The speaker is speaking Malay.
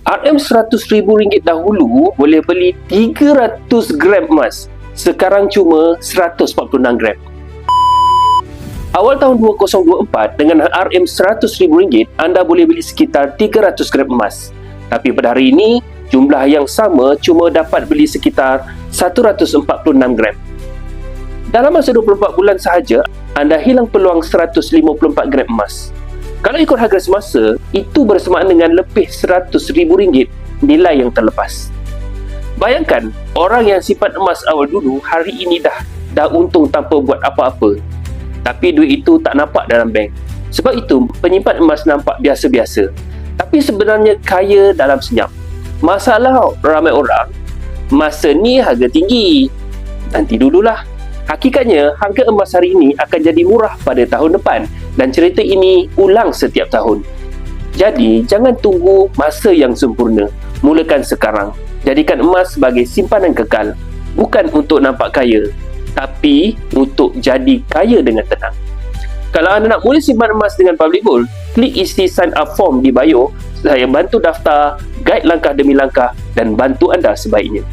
RM100,000 dahulu boleh beli 300 gram emas. Sekarang cuma 146 gram. Awal tahun 2024, dengan RM100,000, anda boleh beli sekitar 300 gram emas. Tapi pada hari ini, jumlah yang sama cuma dapat beli sekitar 146 gram. Dalam masa 24 bulan sahaja, anda hilang peluang 154 gram emas. Kalau ikut harga semasa, itu bersamaan dengan lebih RM100,000 nilai yang terlepas. Bayangkan, orang yang simpan emas awal dulu hari ini dah untung tanpa buat apa-apa. Tapi duit itu tak nampak dalam bank. Sebab itu, penyimpan emas nampak biasa-biasa. Tapi sebenarnya kaya dalam senyap. Masalah ramai orang, masa ni harga tinggi. Nanti dululah. Hakikatnya, harga emas hari ini akan jadi murah pada tahun depan. Dan cerita ini ulang setiap tahun. Jadi, jangan tunggu masa yang sempurna. Mulakan sekarang. Jadikan emas sebagai simpanan kekal. Bukan untuk nampak kaya, tapi untuk jadi kaya dengan tenang. Kalau anda nak mula simpan emas dengan Public Gold, klik isi sign up form di bio. Saya bantu daftar, guide langkah demi langkah dan bantu anda sebaiknya.